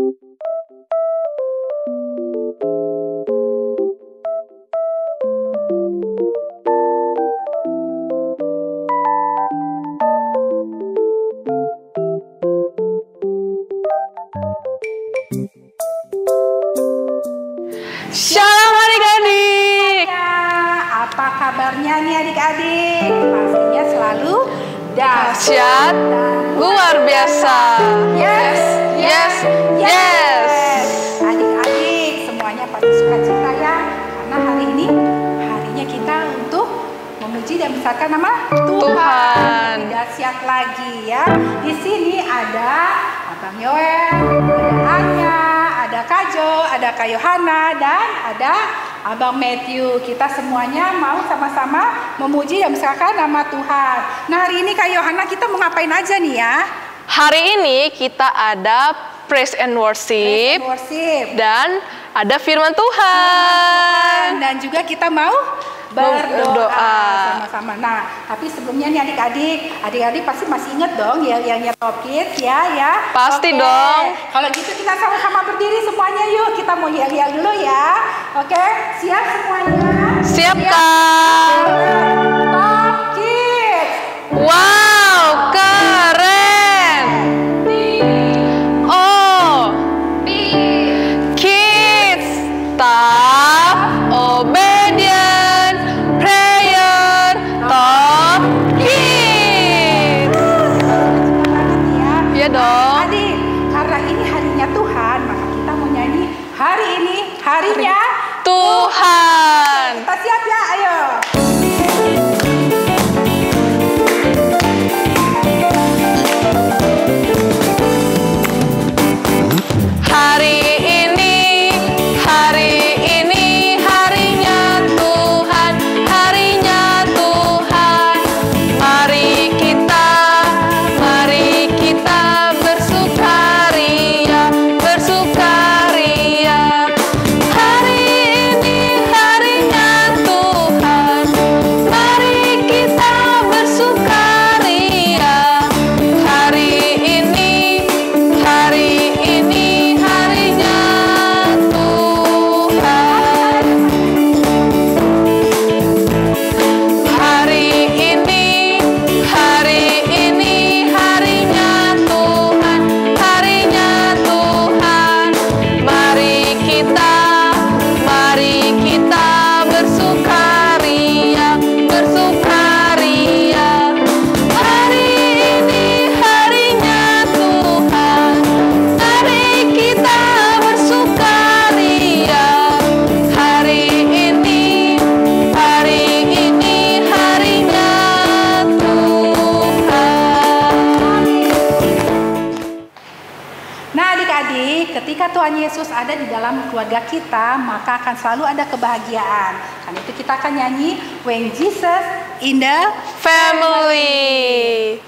Shalom adik-adik. Apa kabarnya nih adik-adik? Pastinya selalu Dahsyat, luar biasa. Yes, Yes, yes. Adik-adik semuanya pasti suka cita ya, karena hari ini harinya kita untuk memuji dan membesarkan nama Tuhan. Lebih dahsyat lagi ya. Di sini ada Abang Yoel, ada Anya, ada Kak Jo, ada Kak Yohana, dan ada Abang Matthew. Kita semuanya mau sama-sama memuji dan membesarkan nama Tuhan. Nah, hari ini Kak Yohana kita mau ngapain aja nih ya? Hari ini kita ada praise and worship, dan ada firman Tuhan. Dan juga kita mau berdoa sama-sama. Nah, tapi sebelumnya nih adik-adik pasti masih inget dong yang Top Kids ya. Pasti Oke. dong. Kalau gitu kita sama-sama berdiri semuanya yuk. Kita mau yel-yel dulu ya. Oke, siap semuanya? Siap, Kak. Top Kids. Wow, keren. Oh, kids, staff, obedient, prayer, top kids. Iya dong. Adik, karena ini harinya Tuhan, maka kita mau nyanyi hari ini harinya Tuhan. Kita siap ya, ayo. Hari ini harinya Tuhan, harinya Tuhan. Mari kita bersukaria, bersukaria. Hari ini harinya Tuhan, mari kita bersukaria. Hari ini harinya Tuhan. Hari ini harinya Tuhan, harinya Tuhan. Mari kita bersukaria, bersukaria. Hari ini harinya Tuhan, mari kita bersukaria. Hari ini harinya Tuhan. Nah adik-adik, ketika Tuhan Yesus ada di dalam keluarga kita, maka akan selalu ada kebahagiaan. Karena itu kita akan nyanyi When Jesus in the Family.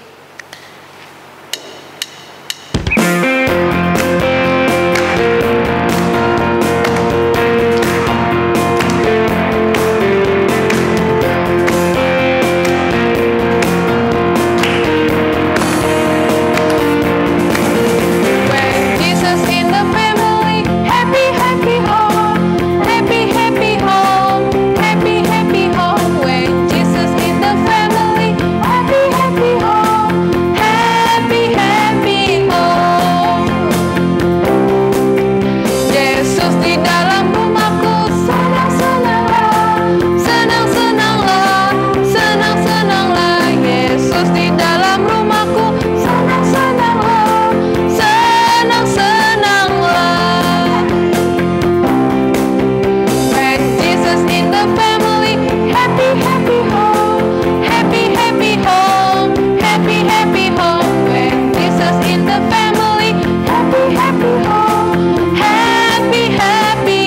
When Jesus in the family, happy, happy home, happy, happy home, happy, happy home. When Jesus in the family, happy, happy home, happy, happy home. Yesus di dalam rumahku, senang, senanglah, senang, senanglah, senang, senanglah. Yesus di dalam rumahku, senang, senanglah, senang, senanglah. When Jesus in the family, happy, happy home, happy, happy home, happy, happy home. When Jesus in the family, happy, happy home, happy, happy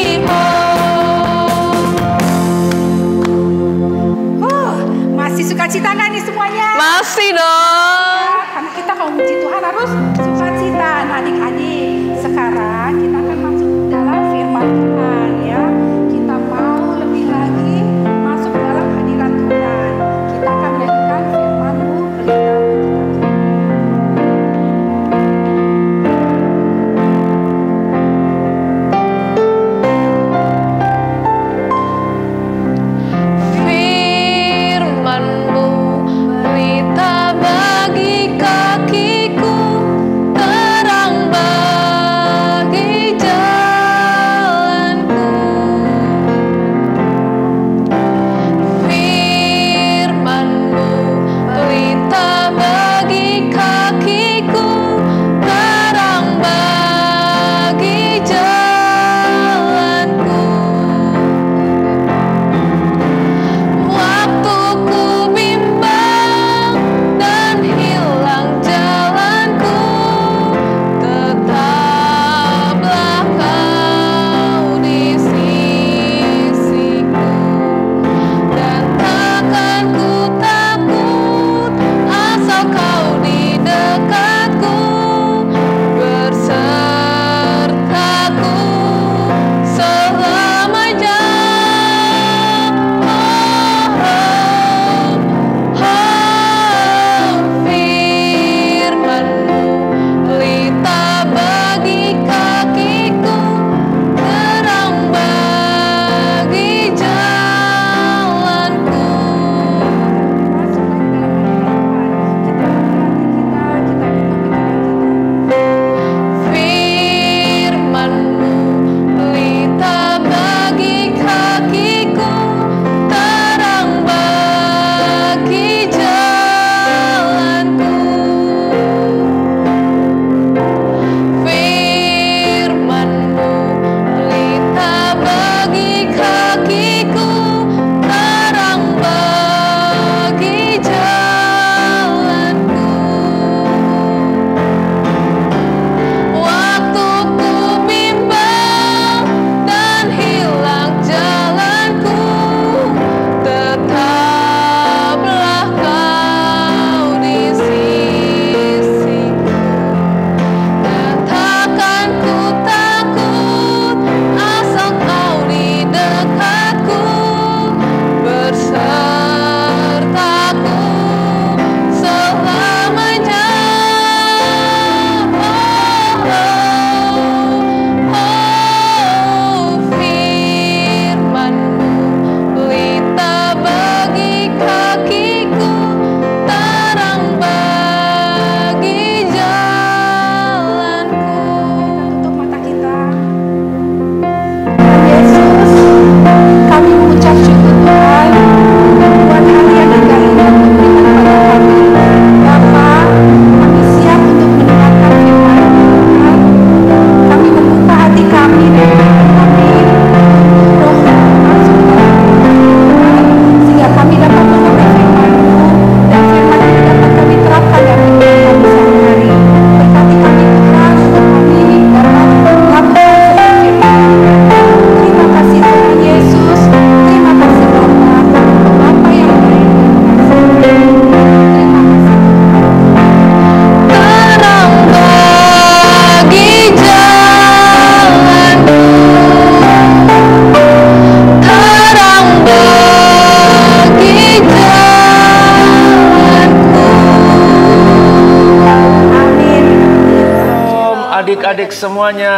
adik-adik semuanya,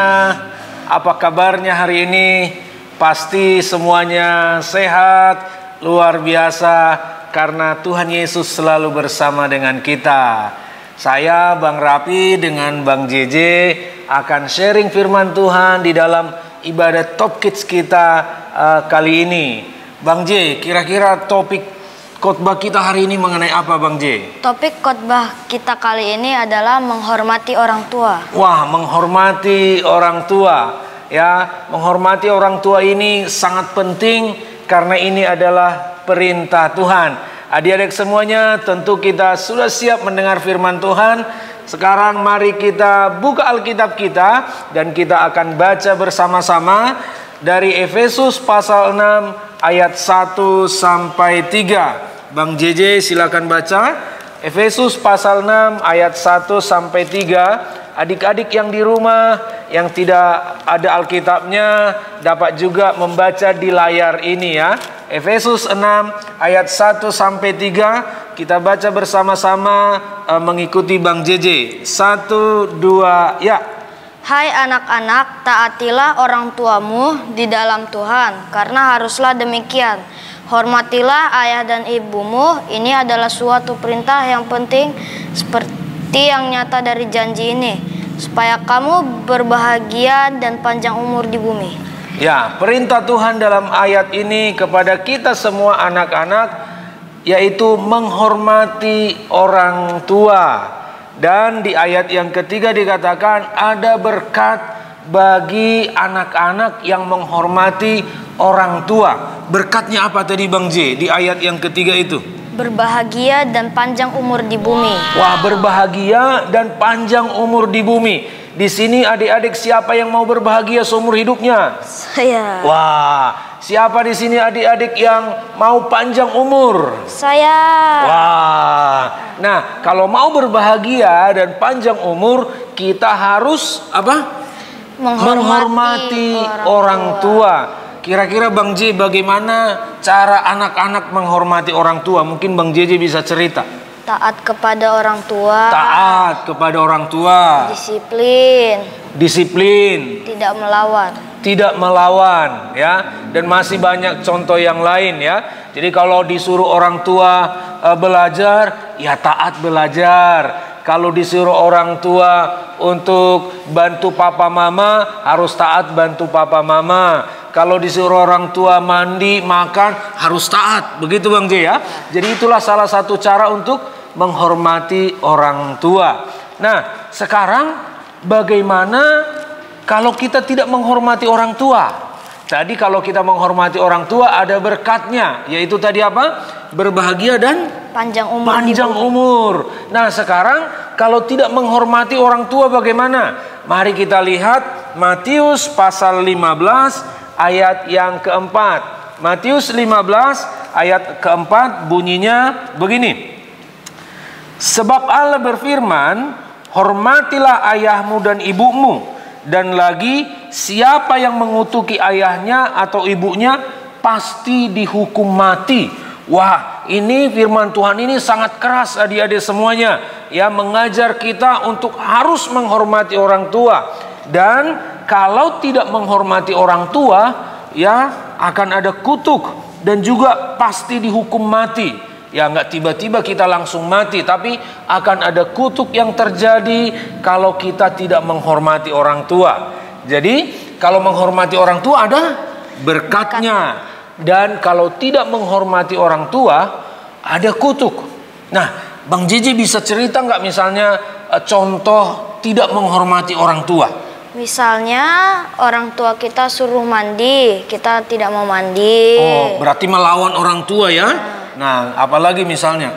apa kabarnya hari ini? Pasti semuanya sehat, luar biasa, karena Tuhan Yesus selalu bersama dengan kita. Saya Bang Rapi dengan Bang JJ akan sharing firman Tuhan di dalam ibadah Top Kids kita kali ini. Bang J, kira-kira topik khotbah kita hari ini mengenai apa, Bang J? Topik khotbah kita kali ini adalah menghormati orang tua. Wah, menghormati orang tua. Ya, menghormati orang tua ini sangat penting karena ini adalah perintah Tuhan. Adik-adik semuanya, tentu kita sudah siap mendengar firman Tuhan. Sekarang mari kita buka Alkitab kita dan kita akan baca bersama-sama dari Efesus pasal 6 ayat 1 sampai 3. Bang JJ silakan baca Efesus pasal 6 ayat 1 sampai 3. Adik-adik yang di rumah yang tidak ada Alkitabnya dapat juga membaca di layar ini ya. Efesus 6 ayat 1 sampai 3. Kita baca bersama-sama mengikuti Bang JJ. 1, 2, ya. Hai anak-anak, taatilah orang tuamu di dalam Tuhan, karena haruslah demikian. Hormatilah ayah dan ibumu. Ini adalah suatu perintah yang penting seperti yang nyata dari janji ini, supaya kamu berbahagia dan panjang umur di bumi. Ya, perintah Tuhan dalam ayat ini kepada kita semua anak-anak yaitu menghormati orang tua. Dan di ayat yang ketiga dikatakan ada berkat bagi anak-anak yang menghormati orang tua. Berkatnya apa tadi Bang J di ayat yang ketiga itu? Berbahagia dan panjang umur di bumi. Wah, berbahagia dan panjang umur di bumi. Di sini adik-adik siapa yang mau berbahagia seumur hidupnya? Saya. Wah, siapa di sini adik-adik yang mau panjang umur? Saya. Wah, nah kalau mau berbahagia dan panjang umur kita harus apa? Menghormati orang tua. Kira-kira Bang J bagaimana cara anak-anak menghormati orang tua? Mungkin Bang JJ bisa cerita. Taat kepada orang tua. Taat kepada orang tua. Disiplin. Disiplin. Tidak melawan. Tidak melawan ya. Dan masih banyak contoh yang lain ya. Jadi kalau disuruh orang tua belajar, ya taat belajar. Kalau disuruh orang tua untuk bantu papa mama, harus taat bantu papa mama. Kalau disuruh orang tua mandi, makan, harus taat. Begitu Bang J ya. Jadi itulah salah satu cara untuk menghormati orang tua. Nah, sekarang bagaimana kalau kita tidak menghormati orang tua? Tadi kalau kita menghormati orang tua ada berkatnya, yaitu tadi apa? Berbahagia dan panjang umur. Panjang umur. Nah, sekarang kalau tidak menghormati orang tua bagaimana? Mari kita lihat Matius pasal 15 ayat yang keempat. Matius 15 ayat keempat bunyinya begini. Sebab Allah berfirman, hormatilah ayahmu dan ibumu, dan lagi siapa yang mengutuki ayahnya atau ibunya pasti dihukum mati. Wah, ini firman Tuhan ini sangat keras adik-adik semuanya, ya, mengajar kita untuk harus menghormati orang tua. Dan kalau tidak menghormati orang tua, ya akan ada kutuk dan juga pasti dihukum mati. Ya, nggak tiba-tiba kita langsung mati, tapi akan ada kutuk yang terjadi kalau kita tidak menghormati orang tua. Jadi kalau menghormati orang tua ada berkatnya, dan kalau tidak menghormati orang tua ada kutuk. Nah, Bang JJ bisa cerita nggak misalnya contoh tidak menghormati orang tua? Misalnya orang tua kita suruh mandi, kita tidak mau mandi. Oh, berarti melawan orang tua ya? Nah, apalagi misalnya?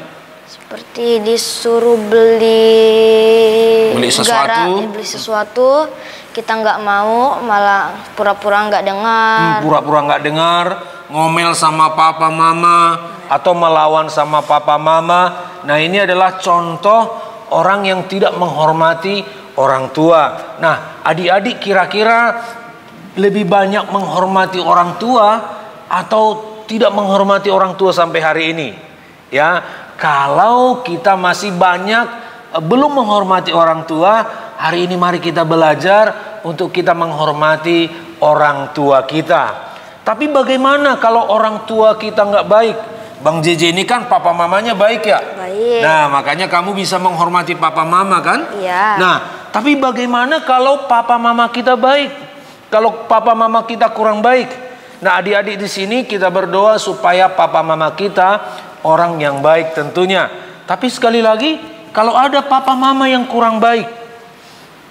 Seperti disuruh beli sesuatu, kita nggak mau, malah pura-pura nggak dengar. Pura-pura nggak dengar, ngomel sama papa mama, atau melawan sama papa mama. Nah, ini adalah contoh orang yang tidak menghormati orang tua. Nah, adik-adik kira-kira lebih banyak menghormati orang tua atau tidak menghormati orang tua sampai hari ini? Ya, kalau kita masih banyak belum menghormati orang tua, hari ini mari kita belajar untuk kita menghormati orang tua kita. Tapi bagaimana kalau orang tua kita nggak baik? Bang JJ ini kan papa mamanya baik ya? Baik. Nah, makanya kamu bisa menghormati papa mama kan? Iya. Nah, tapi bagaimana kalau papa mama kita baik? Kalau papa mama kita kurang baik? Nah, adik-adik di sini kita berdoa supaya papa mama kita orang yang baik tentunya. Tapi sekali lagi, kalau ada papa mama yang kurang baik,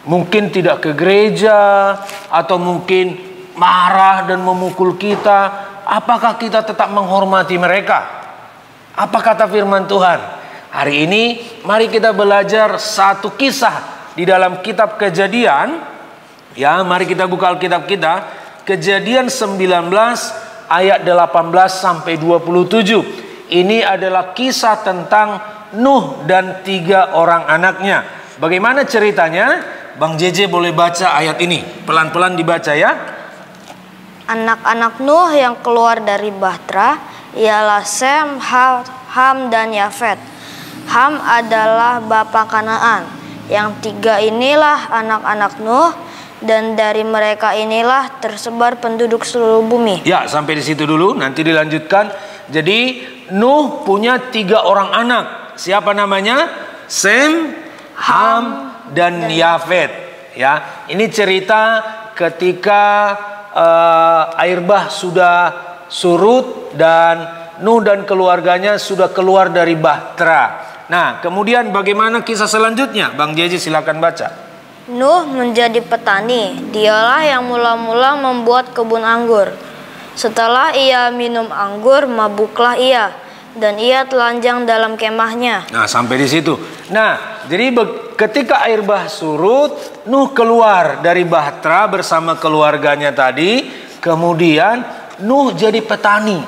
mungkin tidak ke gereja atau mungkin marah dan memukul kita, apakah kita tetap menghormati mereka? Apa kata firman Tuhan? Hari ini mari kita belajar satu kisah di dalam kitab Kejadian. Ya, mari kita buka Alkitab kita. Kejadian 19 ayat 18 sampai 27. Ini adalah kisah tentang Nuh dan 3 orang anaknya. Bagaimana ceritanya? Bang JJ boleh baca ayat ini. Pelan-pelan dibaca ya. Anak-anak Nuh yang keluar dari Bahtera ialah Sem, Ham, dan Yafet. Ham adalah bapa Kanaan. Yang 3 inilah anak-anak Nuh, dan dari mereka inilah tersebar penduduk seluruh bumi. Ya, sampai di situ dulu, nanti dilanjutkan. Jadi Nuh punya 3 orang anak. Siapa namanya? Sem, Ham, dan Yafet. Ya, ini cerita ketika air bah sudah surut dan Nuh dan keluarganya sudah keluar dari Bahtera. Nah, kemudian bagaimana kisah selanjutnya? Bang JJ silakan baca. Nuh menjadi petani. Dialah yang mula-mula membuat kebun anggur. Setelah ia minum anggur, mabuklah ia, dan ia telanjang dalam kemahnya. Nah, sampai di situ. Nah, jadi ketika air bah surut, Nuh keluar dari Bahtera bersama keluarganya tadi. Kemudian Nuh jadi petani.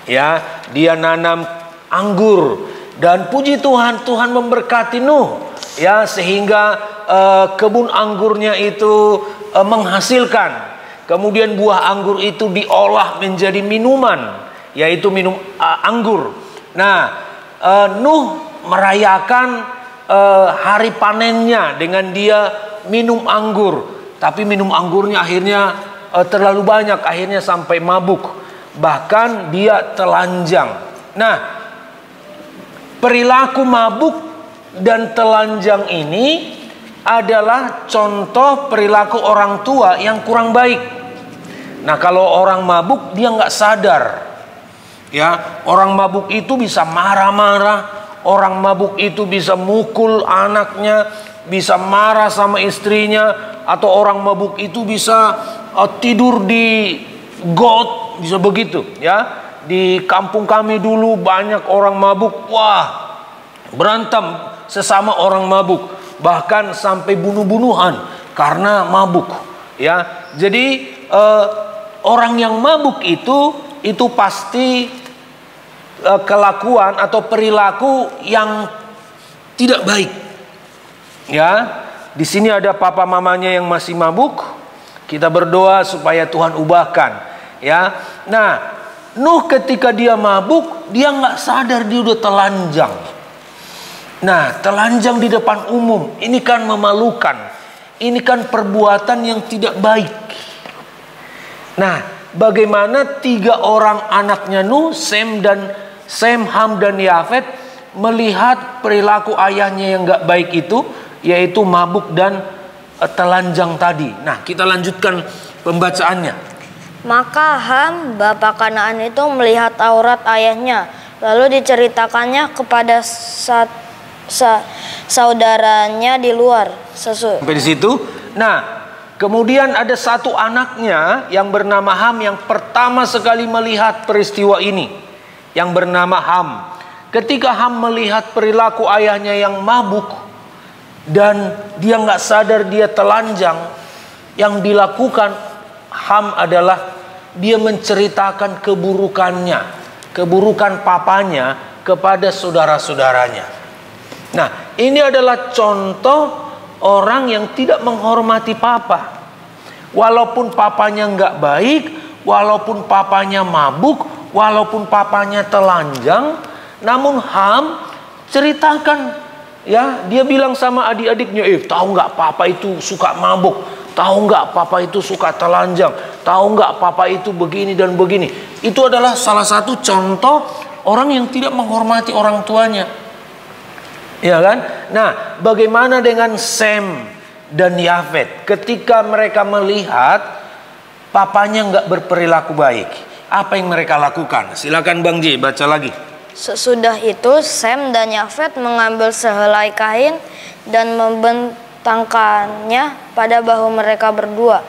Ya, dia nanam anggur dan puji Tuhan, Tuhan memberkati Nuh. Ya, sehingga kebun anggurnya itu menghasilkan. Kemudian buah anggur itu diolah menjadi minuman, yaitu minum anggur. Nah, Nuh merayakan hari panennya dengan dia minum anggur. Tapi minum anggurnya akhirnya terlalu banyak, akhirnya sampai mabuk. Bahkan dia telanjang. Nah, perilaku mabuk dan telanjang ini adalah contoh perilaku orang tua yang kurang baik. Nah, kalau orang mabuk dia nggak sadar. Ya, orang mabuk itu bisa marah-marah, orang mabuk itu bisa mukul anaknya, bisa marah sama istrinya, atau orang mabuk itu bisa tidur di got, bisa begitu. Ya, di kampung kami dulu banyak orang mabuk, wah, berantem sesama orang mabuk, bahkan sampai bunuh-bunuhan karena mabuk. Ya, jadi orang yang mabuk itu pasti kelakuan atau perilaku yang tidak baik. Ya, di sini ada papa mamanya yang masih mabuk. Kita berdoa supaya Tuhan ubahkan. Ya, nah, Nuh ketika dia mabuk, dia nggak sadar dia udah telanjang. Nah, telanjang di depan umum, ini kan memalukan. Ini kan perbuatan yang tidak baik. Nah, bagaimana 3 orang anaknya Nuh, Sem, Ham, dan Yafet melihat perilaku ayahnya yang nggak baik itu, yaitu mabuk dan telanjang tadi. Nah, kita lanjutkan pembacaannya. Maka Ham, bapa Kanaan itu melihat aurat ayahnya, lalu diceritakannya kepada saudaranya di luar. Sampai di situ. Nah, kemudian ada satu anaknya yang bernama Ham yang pertama sekali melihat peristiwa ini, yang bernama Ham. Ketika Ham melihat perilaku ayahnya yang mabuk dan dia nggak sadar dia telanjang, yang dilakukan Ham adalah dia menceritakan keburukannya, keburukan papanya kepada saudara-saudaranya. Nah, ini adalah contoh orang yang tidak menghormati papa. Walaupun papanya nggak baik, walaupun papanya mabuk, walaupun papanya telanjang, namun Ham ceritakan, ya, dia bilang sama adik-adiknya, tahu nggak papa itu suka mabuk, tahu nggak papa itu suka telanjang, tahu nggak papa itu begini dan begini. Itu adalah salah satu contoh orang yang tidak menghormati orang tuanya. Ya kan? Nah, bagaimana dengan Sem dan Yafet? Ketika mereka melihat papanya nggak berperilaku baik, apa yang mereka lakukan? Silakan Bang J, baca lagi. Sesudah itu Sem dan Yafet mengambil sehelai kain dan membentangkannya pada bahu mereka berdua.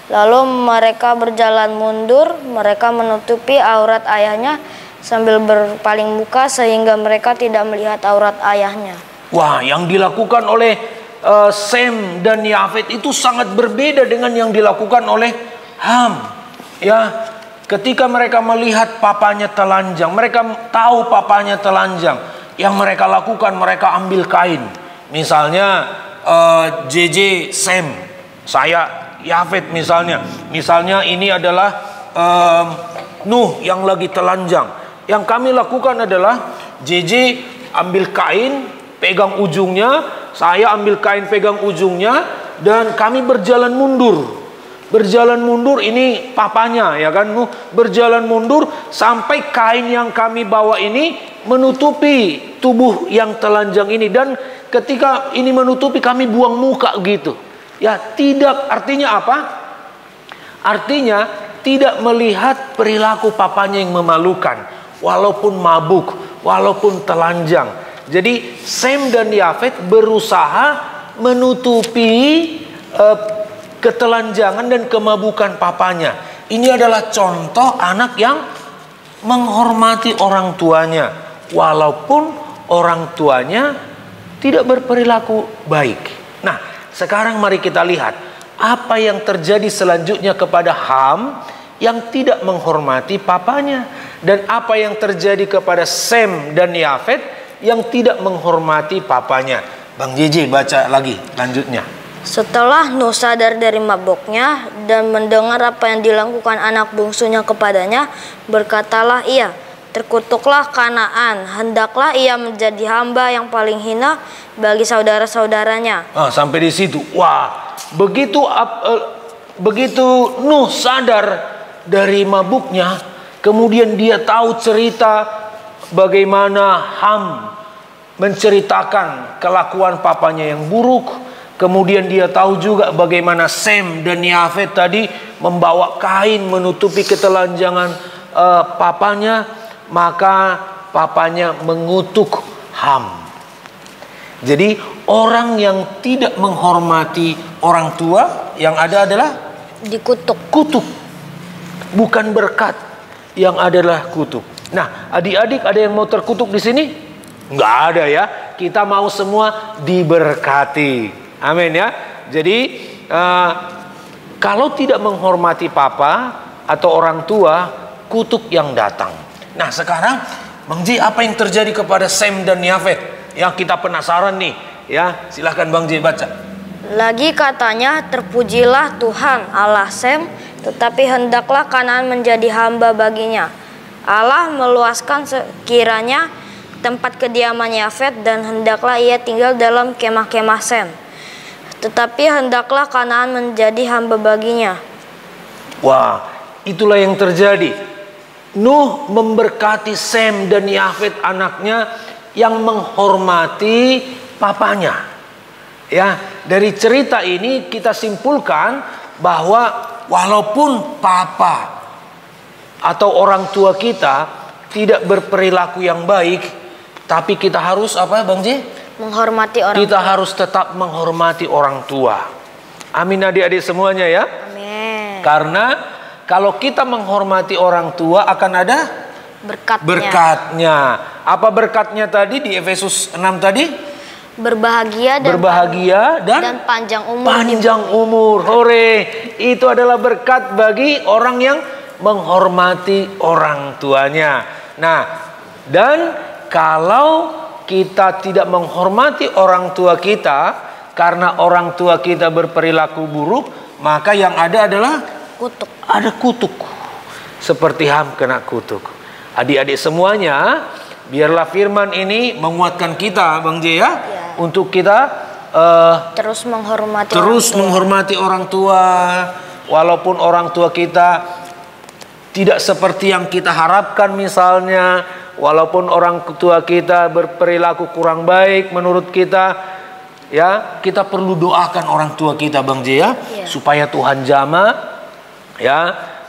Lalu mereka berjalan mundur, mereka menutupi aurat ayahnya sambil berpaling muka sehingga mereka tidak melihat aurat ayahnya. Wah, yang dilakukan oleh Sem dan Yafet itu sangat berbeda dengan yang dilakukan oleh Ham. Ya, ketika mereka melihat papanya telanjang, mereka tahu papanya telanjang. Yang mereka lakukan, mereka ambil kain. Misalnya JJ Sem, saya Yafet misalnya. Misalnya ini adalah Nuh yang lagi telanjang. Yang kami lakukan adalah JJ ambil kain, pegang ujungnya, saya ambil kain pegang ujungnya, dan kami berjalan mundur. Berjalan mundur, ini papanya ya kan, berjalan mundur sampai kain yang kami bawa ini menutupi tubuh yang telanjang ini, dan ketika ini menutupi kami buang muka gitu. Ya, tidak, artinya apa? Artinya tidak melihat perilaku papanya yang memalukan, walaupun mabuk, walaupun telanjang. Jadi Sem dan Yafet berusaha menutupi ketelanjangan dan kemabukan papanya. Ini adalah contoh anak yang menghormati orang tuanya, walaupun orang tuanya tidak berperilaku baik. Nah, sekarang mari kita lihat apa yang terjadi selanjutnya kepada Ham yang tidak menghormati papanya, dan apa yang terjadi kepada Sem dan Yafet yang tidak menghormati papanya. Bang JJ baca lagi lanjutnya. Setelah Nuh sadar dari mabuknya dan mendengar apa yang dilakukan anak bungsunya kepadanya, berkatalah ia, terkutuklah Kanaan, hendaklah ia menjadi hamba yang paling hina bagi saudara-saudaranya. Sampai di situ, wah, begitu Nuh sadar dari mabuknya, kemudian dia tahu cerita bagaimana Ham menceritakan kelakuan papanya yang buruk. Kemudian dia tahu juga bagaimana Sem dan Yafet tadi membawa kain menutupi ketelanjangan papanya. Maka papanya mengutuk Ham. Jadi orang yang tidak menghormati orang tua, yang ada adalah dikutuk. Kutuk, bukan berkat. Yang adalah kutuk. Nah, adik-adik ada yang mau terkutuk di sini? Nggak ada ya. Kita mau semua diberkati. Amin ya. Jadi kalau tidak menghormati papa atau orang tua, kutuk yang datang. Nah, sekarang Bang Ji, apa yang terjadi kepada Sem dan Yafet? Ya, kita penasaran nih. Ya, silahkan Bang Ji baca. Lagi katanya, terpujilah Tuhan Allah Sem, tetapi hendaklah Kanaan menjadi hamba baginya. Allah meluaskan sekiranya tempat kediaman Yafet, dan hendaklah ia tinggal dalam kemah-kemah Sem. Tetapi hendaklah Kanaan menjadi hamba baginya. Wah, itulah yang terjadi. Nuh memberkati Sem dan Yafet anaknya yang menghormati papanya. Ya, dari cerita ini kita simpulkan bahwa walaupun papa atau orang tua kita tidak berperilaku yang baik, tapi kita harus apa, Bang J? Menghormati orang Kita tua. harus tetap menghormati orang tua. Amin adik-adik semuanya ya. Amin. Karena kalau kita menghormati orang tua akan ada berkatnya. Apa berkatnya tadi di Efesus 6 tadi? Berbahagia dan panjang umur. Panjang umur. Hore. Itu adalah berkat bagi orang yang menghormati orang tuanya. Nah, dan kalau kita tidak menghormati orang tua kita karena orang tua kita berperilaku buruk, maka yang ada adalah Kutuk. ada kutuk. Seperti Ham kena kutuk. Adik-adik semuanya, biarlah firman ini menguatkan kita, Bang J ya, untuk kita terus menghormati menghormati orang tua, walaupun orang tua kita tidak seperti yang kita harapkan misalnya, walaupun orang tua kita berperilaku kurang baik menurut kita, ya kita perlu doakan orang tua kita Bang J ya, supaya Tuhan jamah ya,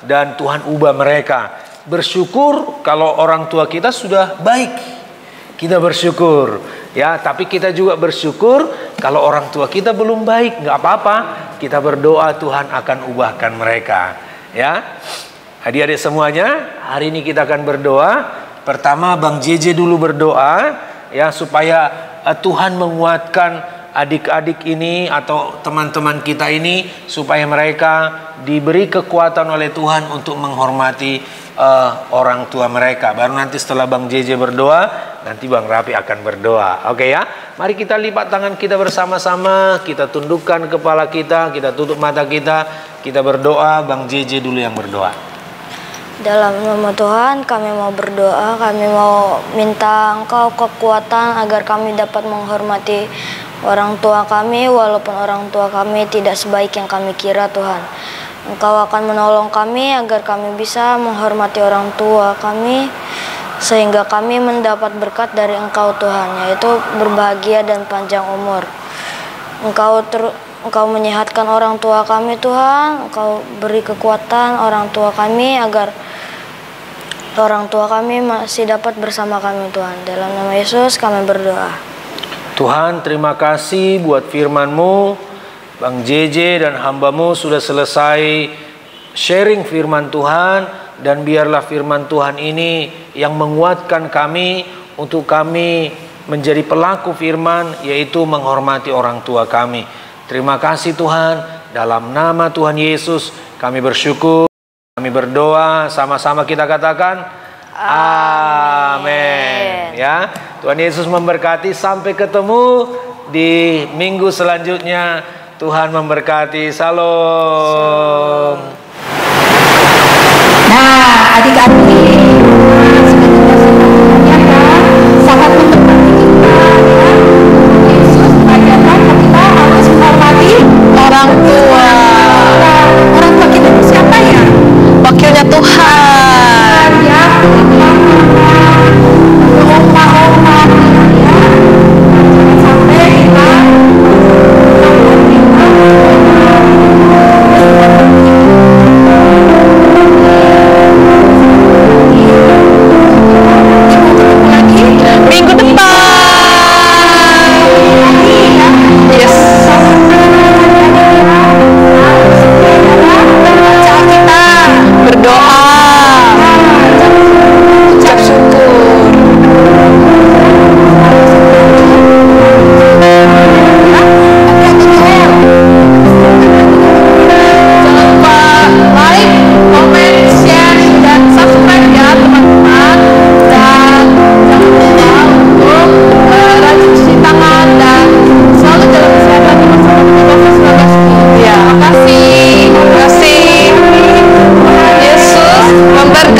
dan Tuhan ubah mereka. Bersyukur kalau orang tua kita sudah baik, kita bersyukur ya. Tapi kita juga bersyukur kalau orang tua kita belum baik, nggak apa-apa, kita berdoa Tuhan akan ubahkan mereka ya. Adik-adik semuanya, hari ini kita akan berdoa. Pertama Bang JJ dulu berdoa ya, supaya Tuhan menguatkan adik-adik ini atau teman-teman kita ini, supaya mereka diberi kekuatan oleh Tuhan untuk menghormati orang tua mereka. Baru nanti setelah Bang JJ berdoa, nanti Bang Rafi akan berdoa. Oke ya, mari kita lipat tangan kita bersama-sama, kita tundukkan kepala kita tutup mata kita berdoa. Bang JJ dulu yang berdoa. Dalam nama Tuhan kami mau berdoa, kami mau minta Engkau kekuatan agar kami dapat menghormati orang tua kami, walaupun orang tua kami tidak sebaik yang kami kira Tuhan. Engkau akan menolong kami agar kami bisa menghormati orang tua kami, sehingga kami mendapat berkat dari Engkau Tuhan, yaitu berbahagia dan panjang umur. Engkau menyehatkan orang tua kami Tuhan, Engkau beri kekuatan orang tua kami agar orang tua kami masih dapat bersama kami Tuhan. Dalam nama Yesus kami berdoa. Tuhan, terima kasih buat firman-Mu. Bang JJ dan hamba-Mu sudah selesai sharing firman Tuhan, dan biarlah firman Tuhan ini yang menguatkan kami untuk kami menjadi pelaku firman, yaitu menghormati orang tua kami. Terima kasih Tuhan, dalam nama Tuhan Yesus kami bersyukur, kami berdoa, sama-sama kita katakan amin. Ya, Tuhan Yesus memberkati. Sampai ketemu di minggu selanjutnya. Tuhan memberkati. Salam. Nah, adik-adik, sangat memberkati kita ya. Yesus mengajarkan kita harus menghormati orang tua. Orang tua kita itu siapa ya? Wakilnya Tuhan. Ya, oma-oma ya. Jangan sampai kita Minggu depan. Yes. Kita berdoa, ucap syukur. Jangan lupa like, comment, share, dan subscribe ya teman-teman. Dan jangan lupa untuk rajin cuci tangan dan selalu jaga kesehatan di masa COVID-19. Ya, terima kasih. Yesus memberkati.